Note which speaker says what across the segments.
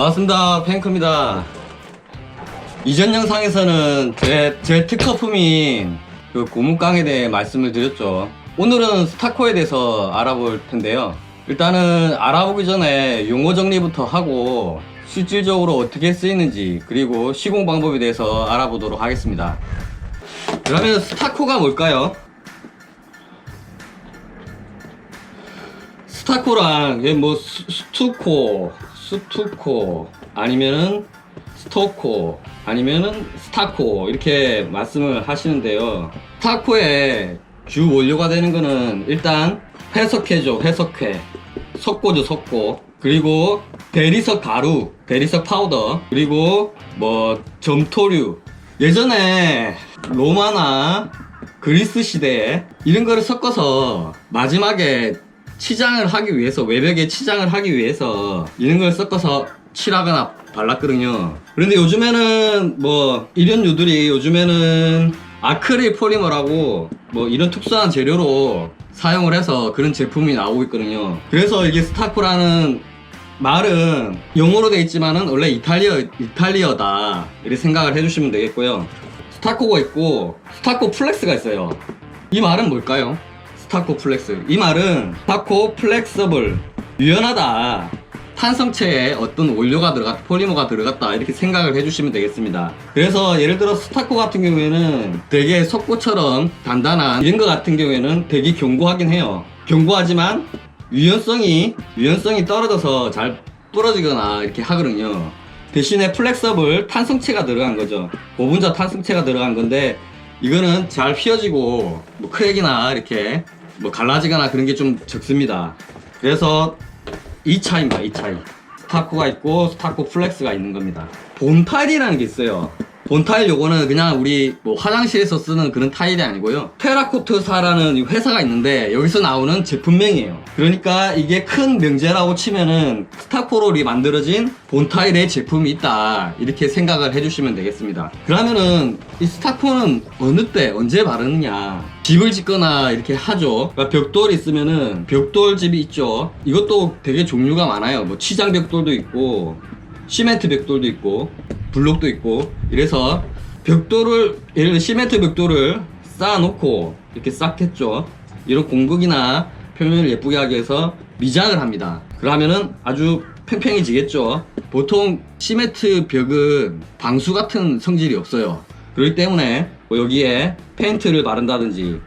Speaker 1: 반갑습니다. 팽크입니다. 이전 영상에서는 제 특허품인 그 고무깡에 대해 말씀을 드렸죠. 오늘은 스타코에 대해서 알아볼 텐데요. 일단은 알아보기 전에 용어 정리부터 하고 실질적으로 어떻게 쓰이는지 그리고 시공 방법에 대해서 알아보도록 하겠습니다. 그러면 스타코가 뭘까요? 스타코랑 뭐 스투코 아니면은 스토코 아니면은 스타코 이렇게 말씀을 하시는데요. 스타코의 주 원료가 되는 거는 일단 회석회죠. 회석회, 석고죠. 석고, 그리고 대리석 가루, 대리석 파우더, 그리고 뭐 점토류. 예전에 로마나 그리스 시대에 이런 거를 섞어서 마지막에 치장을 하기 위해서, 외벽에 치장을 하기 위해서 이런 걸 섞어서 칠하거나 발랐거든요. 그런데 요즘에는 뭐 이런 류들이 요즘에는 아크릴 포리머라고 뭐 이런 특수한 재료로 사용을 해서 그런 제품이 나오고 있거든요. 그래서 이게 스타코라는 말은 영어로 되어 있지만은 원래 이탈리어다 이렇게 생각을 해주시면 되겠고요. 스타코가 있고 스타코 플렉스가 있어요. 이 말은 뭘까요? 스타코 플렉스. 이 말은 스타코 플렉서블, 유연하다, 탄성체에 어떤 원료가 들어갔다, 포리머가 들어갔다 이렇게 생각을 해주시면 되겠습니다. 그래서 예를 들어 스타코 같은 경우에는 되게 석고처럼 단단한 이런 거 같은 경우에는 되게 견고하긴 해요. 견고하지만 유연성이 떨어져서 잘 부러지거나 이렇게 하거든요. 대신에 플렉서블, 탄성체가 들어간 거죠. 고분자 탄성체가 들어간 건데 이거는 잘 휘어지고 뭐 크랙이나 이렇게 뭐 갈라지거나 그런 게 좀 적습니다. 그래서 이 차이입니다. 이 차이. 스타코가 있고 스타코 플렉스가 있는 겁니다. 본타일이라는 게 있어요. 본타일 요거는 그냥 우리 뭐 화장실에서 쓰는 그런 타일이 아니고요. 테라코트사라는 회사가 있는데 여기서 나오는 제품명이에요. 그러니까 이게 큰 명제라고 치면은 스타코로 만들어진 본타일의 제품이 있다 이렇게 생각을 해주시면 되겠습니다. 그러면은 이 스타코는 어느 때 언제 바르느냐, 집을 짓거나 이렇게 하죠. 그러니까 벽돌이 있으면은 벽돌집이 있죠. 이것도 되게 종류가 많아요. 뭐 치장 벽돌도 있고 시멘트 벽돌도 있고 블록도 있고, 이래서 벽돌을, 예를 들어 시멘트 벽돌을 쌓아놓고 이렇게 쌓겠죠. 이런 공극이나 표면을 예쁘게 하기 위해서 미장을 합니다. 그러면은 아주 팽팽해지겠죠. 보통 시멘트 벽은 방수 같은 성질이 없어요. 그렇기 때문에 뭐 여기에 페인트를 바른다든지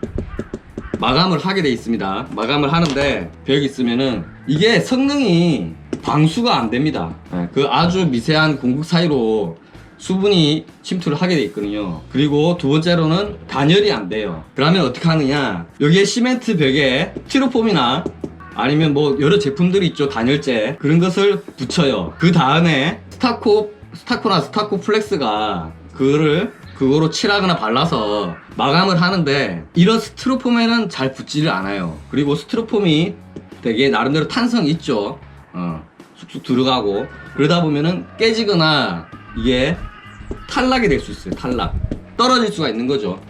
Speaker 1: 마감을 하게 돼 있습니다. 마감을 하는데 벽이 있으면은 이게 성능이 방수가 안 됩니다. 그 아주 미세한 공극 사이로 수분이 침투를 하게 돼 있거든요. 그리고 두 번째로는 단열이 안 돼요. 그러면 어떻게 하느냐, 여기에 시멘트 벽에 스티로폼이나 아니면 뭐 여러 제품들이 있죠. 단열재, 그런 것을 붙여요. 그 다음에 스타코나 스타코 플렉스가 그거로 칠하거나 발라서 마감을 하는데, 이런 스티로폼에는 잘 붙지를 않아요. 그리고 스티로폼이 되게 나름대로 탄성이 있죠. 쑥쑥 들어가고, 그러다 보면은 깨지거나 이게 탈락이 될 수 있어요. 탈락, 떨어질 수가 있는 거죠.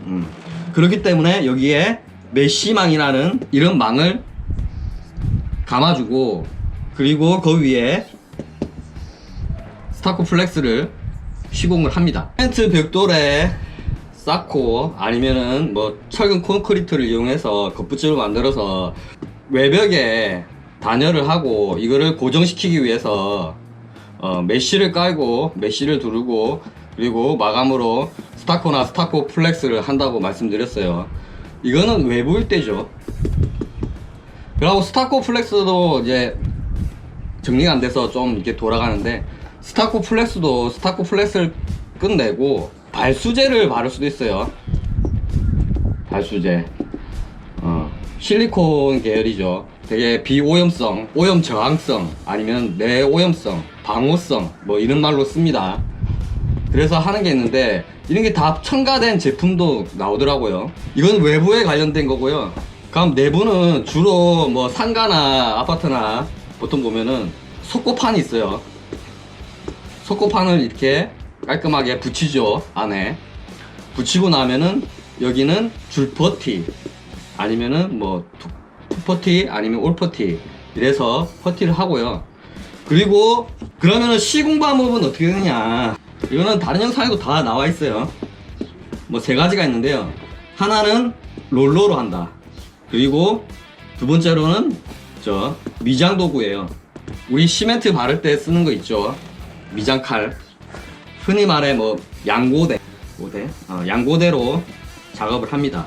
Speaker 1: 그렇기 때문에 여기에 메쉬망이라는 이런 망을 감아주고, 그리고 그 위에 스타코 플렉스를 시공을 합니다. 시멘트 벽돌에 쌓고 아니면은 뭐 철근 콘크리트를 이용해서 겉붙질을 만들어서 외벽에 단열을 하고, 이거를 고정시키기 위해서 메쉬를 깔고 메쉬를 두르고, 그리고 마감으로 스타코나 스타코 플렉스를 한다고 말씀드렸어요. 이거는 외부일 때죠. 그리고 스타코 플렉스도 이제 정리가 안 돼서 좀 이렇게 돌아가는데, 스타코 플렉스를 끝내고 발수제를 바를 수도 있어요. 발수제, 실리콘 계열이죠. 되게 비오염성, 오염 저항성, 아니면 내오염성, 방호성 뭐 이런 말로 씁니다. 그래서 하는 게 있는데, 이런 게 다 첨가된 제품도 나오더라고요. 이건 외부에 관련된 거고요. 그럼 내부는 주로 뭐 상가나 아파트나 보통 보면은 석고판이 있어요. 석고판을 이렇게 깔끔하게 붙이죠. 안에 붙이고 나면은 여기는 줄퍼티 아니면은 뭐 투퍼티 아니면 올퍼티 이래서 퍼티를 하고요. 그리고 그러면은 시공 방법은 어떻게 되느냐, 이거는 다른 영상에도 다 나와 있어요. 뭐 세 가지가 있는데요. 하나는 롤러로 한다. 그리고 두 번째로는 저 미장 도구예요. 우리 시멘트 바를 때 쓰는 거 있죠, 미장 칼. 흔히 말해 뭐 양고대, 양고대로 작업을 합니다.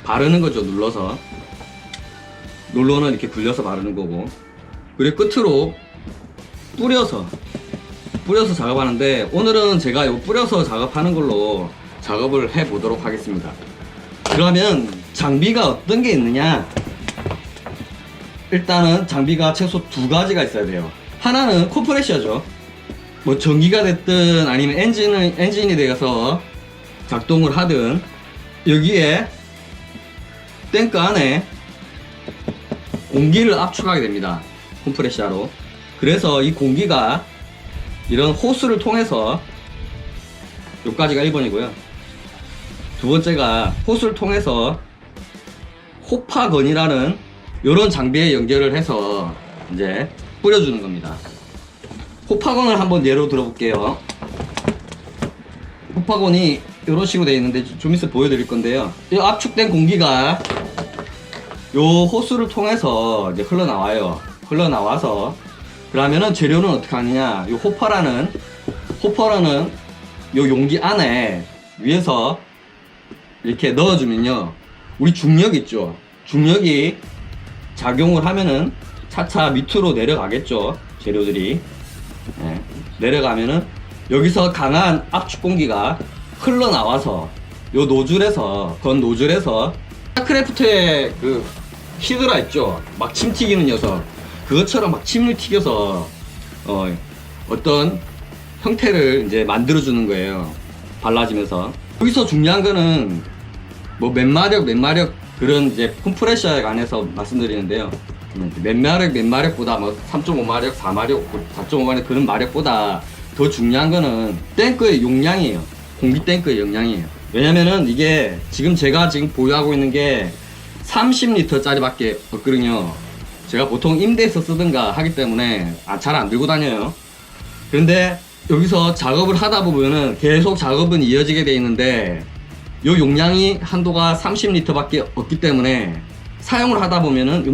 Speaker 1: 바르는 거죠. 눌러서, 롤러는 이렇게 굴려서 바르는 거고, 그리고 끝으로 뿌려서 작업하는데, 오늘은 제가 요 뿌려서 작업하는 걸로 작업을 해 보도록 하겠습니다. 그러면 장비가 어떤 게 있느냐, 일단은 장비가 최소 두 가지가 있어야 돼요. 하나는 컴프레셔죠. 뭐 전기가 됐든 아니면 엔진이 되어서 작동을 하든, 여기에 탱크 안에 공기를 압축하게 됩니다, 컴프레셔로. 그래서 이 공기가 이런 호스를 통해서, 여기까지가 1번이고요 두 번째가 호스를 통해서 호파건이라는 이런 장비에 연결을 해서 이제 뿌려주는 겁니다. 호파건을 한번 예로 들어볼게요. 호파건이 이런 식으로 되어 있는데 좀 있으면 보여드릴 건데요. 이 압축된 공기가 요 호스를 통해서 이제 흘러나와서 그러면은 재료는 어떻게 하느냐, 요 호퍼라는 요 용기 안에 위에서 이렇게 넣어주면요, 우리 중력 있죠, 중력이 작용을 하면은 차차 밑으로 내려가겠죠, 재료들이. 네, 내려가면은 여기서 강한 압축 공기가 흘러나와서 요 노즐에서 스타크래프트의 그 히드라 있죠, 막 침 튀기는 녀석, 그것처럼 막 침을 튀겨서 어떤 형태를 이제 만들어주는 거예요, 발라지면서. 여기서 중요한 거는 뭐 몇 마력 그런 이제 컴프레셔에 관해서 말씀드리는데요. 몇 마력보다 뭐 3.5마력, 4마력, 4.5마력 그런 마력보다 더 중요한 거는 탱크의 용량이에요. 공기 탱크의 용량이에요. 왜냐면은 이게 제가 지금 보유하고 있는 게 30리터짜리 밖에 없거든요. 제가 보통 임대해서 쓰든가 하기 때문에 잘 안 들고 다녀요. 그런데 여기서 작업을 하다 보면은 계속 작업은 이어지게 돼 있는데, 요 용량이 한도가 30리터 밖에 없기 때문에 사용을 하다 보면은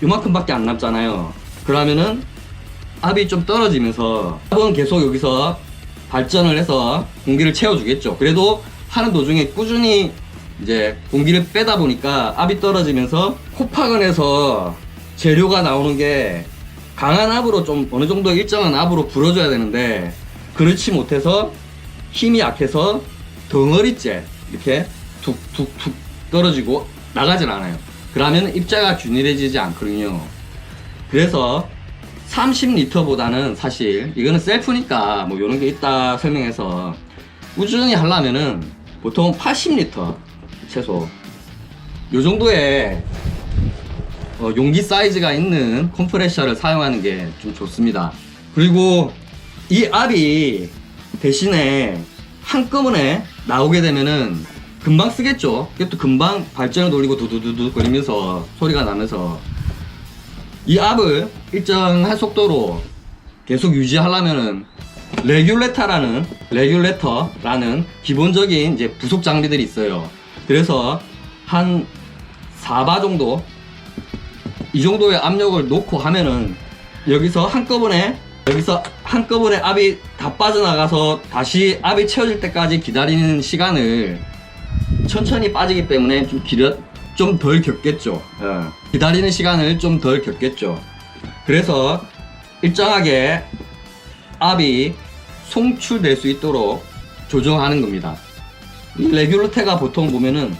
Speaker 1: 요만큼 밖에 안 남잖아요. 그러면은 압이 좀 떨어지면서, 압은 계속 여기서 발전을 해서 공기를 채워주겠죠. 그래도 하는 도중에 꾸준히 이제 공기를 빼다 보니까 압이 떨어지면서 호파건에서 재료가 나오는 게 강한 압으로 좀 어느 정도 일정한 압으로 불어줘야 되는데, 그렇지 못해서 힘이 약해서 덩어리째 이렇게 툭툭툭 떨어지고 나가진 않아요. 그러면 입자가 균일해지지 않거든요. 그래서 30리터보다는 사실 이거는 셀프니까 뭐 이런 게 있다 설명해서, 꾸준히 하려면은 보통 80리터 최소 요 정도의 용기 사이즈가 있는 컴프레셔를 사용하는 게 좀 좋습니다. 그리고 이 압이 대신에 한꺼번에 나오게 되면은 금방 쓰겠죠. 그것도 금방 발전을 돌리고 두두두두 거리면서 소리가 나면서, 이 압을 일정한 속도로 계속 유지하려면은 레귤레터라는 기본적인 이제 부속 장비들이 있어요. 그래서 한 4바 정도, 이 정도의 압력을 놓고 하면은 여기서 한꺼번에 압이 다 빠져나가서 다시 압이 채워질 때까지 기다리는 시간을 천천히 빠지기 때문에 좀 덜 겪겠죠. 기다리는 시간을 좀 덜 겪겠죠. 그래서 일정하게 압이 송출될 수 있도록 조정하는 겁니다. 이 레귤레터가 보통 보면은,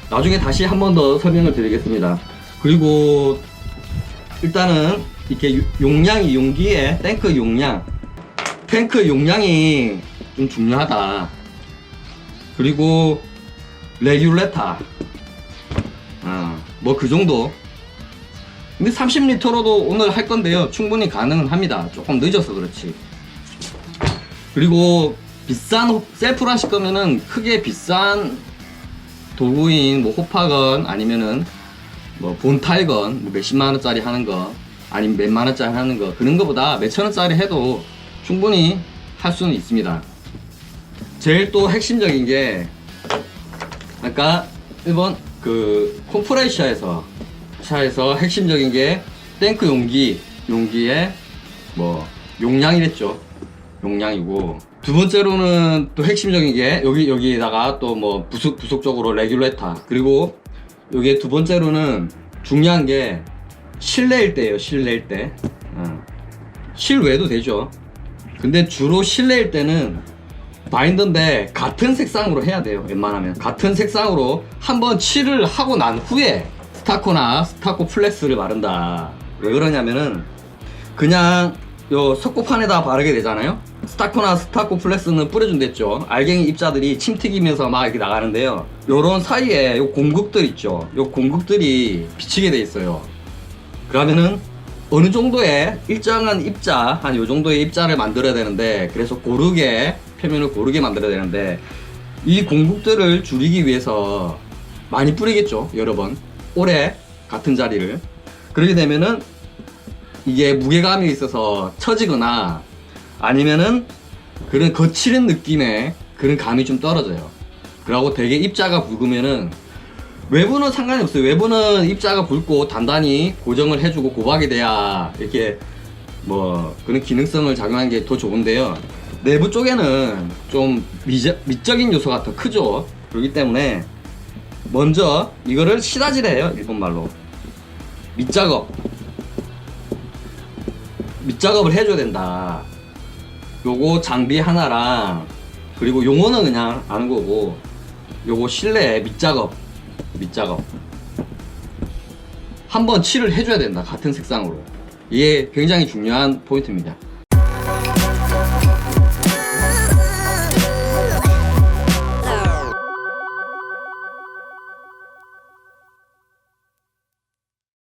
Speaker 1: 나중에 다시 한 번 더 설명을 드리겠습니다. 그리고 일단은 이렇게 용량이, 용기의 탱크 용량이 좀 중요하다. 그리고 레귤레터 뭐 그 정도. 근데 30리터로도 오늘 할 건데요, 충분히 가능합니다. 조금 늦어서 그렇지. 그리고 비싼 셀프로 하실 거면은 크게 비싼 도구인 뭐 호파건 아니면은 뭐 본탈건 뭐 몇십만원짜리 하는 거, 아니면 몇만 원짜리 하는 거, 그런 거보다 몇천 원짜리 해도 충분히 할 수는 있습니다. 제일 또 핵심적인 게 아까 일본 그 콤프레셔에서 차에서 핵심적인 게 탱크 용기에 뭐 용량이랬죠. 용량이고, 두 번째로는 또 핵심적인 게 여기에다가 또 뭐 부속적으로 레귤레터, 그리고 여기에 두 번째로는 중요한 게 실내일 때예요. 실내일 때. 실외도 되죠. 근데 주로 실내일 때는 바인더인데 같은 색상으로 해야 돼요. 웬만하면 같은 색상으로 한번 칠을 하고 난 후에 스타코나 스타코 플렉스를 바른다. 왜 그러냐면은 그냥 요 석고판에다 바르게 되잖아요. 스타코나 스타코 플렉스는 뿌려준댔죠. 알갱이 입자들이 침 튀기면서 막 이렇게 나가는데요. 요런 사이에 요 공극들 있죠. 요 공극들이 비치게 돼 있어요. 그러면은 어느 정도의 일정한 입자, 한 요 정도의 입자를 만들어야 되는데, 그래서 고르게 표면을 고르게 만들어야 되는데, 이 공극들을 줄이기 위해서 많이 뿌리겠죠. 여러 번 오래 같은 자리를. 그러게 되면은 이게 무게감이 있어서 처지거나 아니면은 그런 거칠은 느낌의 그런 감이 좀 떨어져요. 그러고 되게 입자가 굵으면은, 외부는 상관이 없어요. 외부는 입자가 굵고 단단히 고정을 해주고 고박이 돼야 이렇게 뭐 그런 기능성을 작용하는 게 더 좋은데요. 내부 쪽에는 좀 미적인 요소가 더 크죠. 그렇기 때문에 먼저 이거를 시다지래요. 일본말로 밑작업을 해줘야 된다. 요거 장비 하나랑, 그리고 용어는 그냥 아는 거고, 요거 실내 밑작업 한번 칠을 해줘야 된다. 같은 색상으로. 이게 굉장히 중요한 포인트입니다.